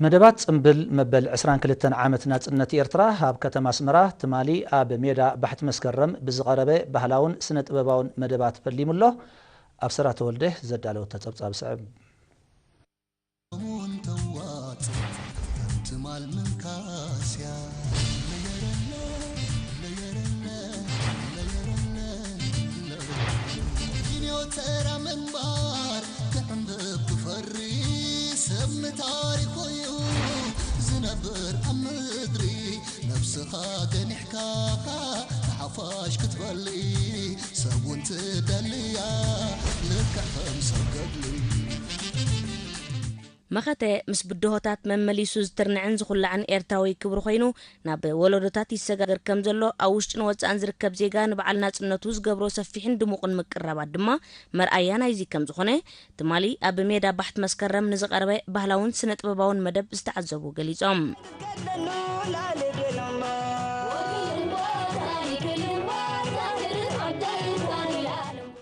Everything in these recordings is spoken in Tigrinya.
مدبات صنبل مبل 22 عامت ناصنت ኤርትራ ኣብ ከተማ ኣስመራ ትማሊ ኣብ ሜዳ ባሕቲ መስከረም ብዝቐረበ ባህላውን ስነ ጥበባውን መደባት ፈሊሙሎ ኣብ ሰራ ተወልደ ዘዳለው ተጸብጻብ ሰዕብ زنبر أمدري نفسها جنحكاكا حفاش كتبلي سوون تدليا لك خمسة قبلي مخته مس بدهوتات ممليسو زترنعن زخلعن ኤርታዊ ክብሩ ኮይኑ ናብ ወለዶታት ይሰጋገር ከም ዘሎ ኣውሽጥን ወጻን ዝርከብ ዜጋ ንበዓል ናጽነቱ ዝገብሮ ሰፊሕን ድሙቕን ምቅራባት ድማ መርኣያ ናይዚ ከም ዝኾነ ትማሊ ኣብ ሜዳ ባሕት መስከረም ንዝቐርበ ባህላውን ስነ ጥበባውን መደብ ዝተዓዘቡ ገሊጾም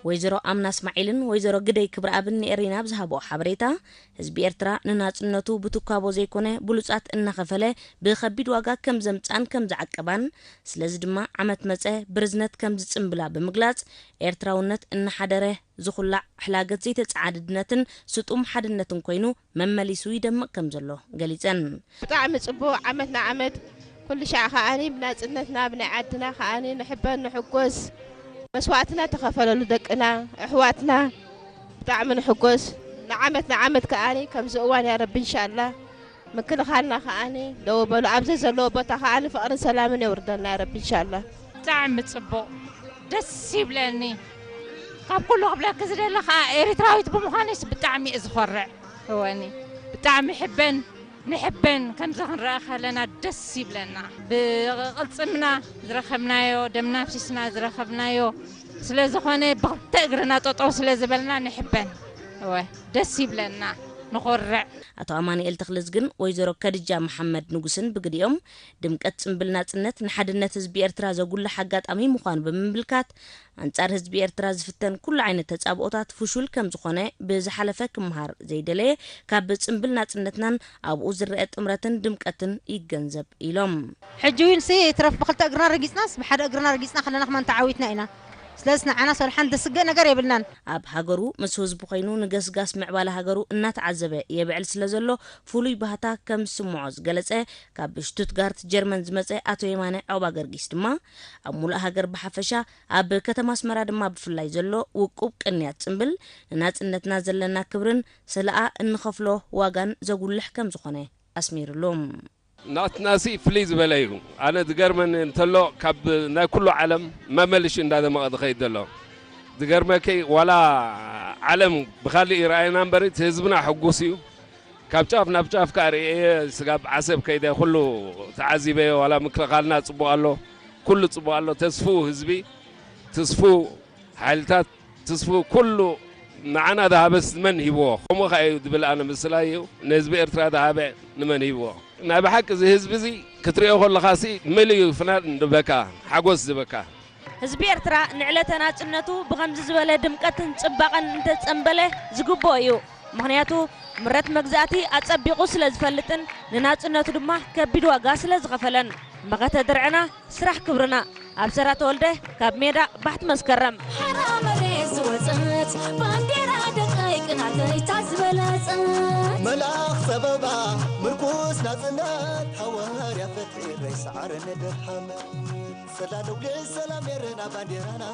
ወይዘሮ አምና እስማኤልን ወይዘሮ ግደይ ክብረአብን ኤሪና ብዝሃቦ ሓበሬታ ህዝቢ ኤርትራ ንናጽነቱ ብትካቦ ዘይኮነ ብሉጻት እናኸፈለ ብኸቢድ ዋጋ ከም ዘምጻን ከም ዝዓቀባን ስለዚ ድማ ዓመት መጸ ብርዝነት ከም ዝጽምብላ ብምግላጽ ኤርትራውነት እናሓደረ ዝኹላዕ ሕላገት ዘይተጻዓድድነትን ስጡም ሓድነትን ኮይኑ መመሊሱ ይደምቕ ከም ዘሎ ገሊጸን ብጣዕሚ ጽቡቕ ዓመት ንዓመት ኩሉ ሻዕ ኸኣኒ ብናጽነትና ብናይ ዓድና ኸኣኒ ንሕበን ንሕጎስ مسواتنا تخفلوا لدقنا احواتنا بتعمل حقوس نعمت كاني كم زوان يا رب ان شاء الله من كل خالنا خاني لو بلو عبزز لو بتخاني فقر سلام يوردنا يا رب ان شاء الله تعمل صبو دسي بلاني قاب كله قبل كذا لخ اريتراويت بمخانس بتعمي ازخرع هواني بتعمي نحبن كم زهن راخه لنا دسي بلنا بقلصمنا زرخبنايو دمنا فسسنا زرخبنايو سلازخونه بتقرنا ططو سلازبلنا نحبن هو دسي بلنا نخرع አቶ አማኑኤል ተክልዝግን ወይዘሮ ከድጃ መሐመድ ንጉስን ብግዲኦም ድምቀት ጽምብል ናጽነት ንሓድነት ህዝቢ ኤርትራ ዘጉላ ሓጋጣሚ ምዃን ብምምልካት አንጻር ህዝቢ ኤርትራ ዝፍተን ኩሉ ዓይነት ተጻብኦታት ፍሹል ከም ዝኾነ ብዝሓለፈ ክምሃር ዘይደለየ ካብ ጽምብል ናጽነትናን ኣብኡ ዝርአ ጥምረትን ድምቀትን ይገንዘብ ኢሎም ሕጂውን ሲ ትረፍ ብኽልተ እግርና ረጊጽናስ ብሓደ እግርና ረጊጽና خلنا خمان ተዓዊትና ኢና ስለስና ዓና ሰልሓን ደስገ ነገር የብልናን ኣብ ሃገሩ ምስ ህዝቡ ኮይኑ ንገስጋስ ምዕባለ ሃገሩ እናተዓዘበ የብዕል ስለዘሎ ፍሉይ ባህታ ከም ስምዖ ዝገለጸ ካብ ሽቱትጋርት ጀርመን ዝመጸ ኣቶ የማነ ዖባ ገርጊስ ድማ ኣብ ሙሉእ ሃገር ብሓፈሻ ኣብ ከተማ ኣስመራ ድማ ብፍላይ ዘሎ ውቁብ ቅንያት ጽምብል ንናጽነትና ዘለና ክብርን ስለኣ እንኸፍሎ ዋጋን ዘጉልሕ ከም ዝኾነ ኣስሚሩሎም ناتناسي فليز بلايو أنا دقرمن انتلو كاب نا كله عالم ما ملش إن هذا ما قد خيد له دقرمكي ولا عالم بخلي رأينا بريت هزبنا حقوسيو كاب شافنا بشاف كاري سقاب عسب كيدا كله تعذيبه ولا مكرقالنا تصبوا الله كله تصبوا الله تصفو هزبي تصفو حالتات تصفو كله معنا ذهب بس من هو هم خايد بالأنا مسلايو نسبة إرترا ذهب نمن هو نبحك زي هزب زي كتري أقول لخاسي مليو فنان دبكا حجوز دبكا ህዝቢ ኤርትራ ንዕለተና ጽነቱ ብኸምዚ ዝበለ ድምቀትን ጽባቐን እንተጸምበለ ዝግቦ እዩ ምኽንያቱ ምረት መግዛእቲ ኣጸቢቑ ስለ ዝፈልጥን ንናጽነቱ ድማ ከቢድ ዋጋ ስለ ዝኸፈለን መቐተ ድርዕና ስራሕ ክብርና ኣብ ሰራ ተወልደ ካብ ሜዳ ባሕቲ መስከረም ባንዴራ ደቃይቅና ተይታዝበላጸ ملاخ سببا مركوز نازنات حوار يا فتحي ريس عرن درحمة سلالو للسلام يرنا بانديرانا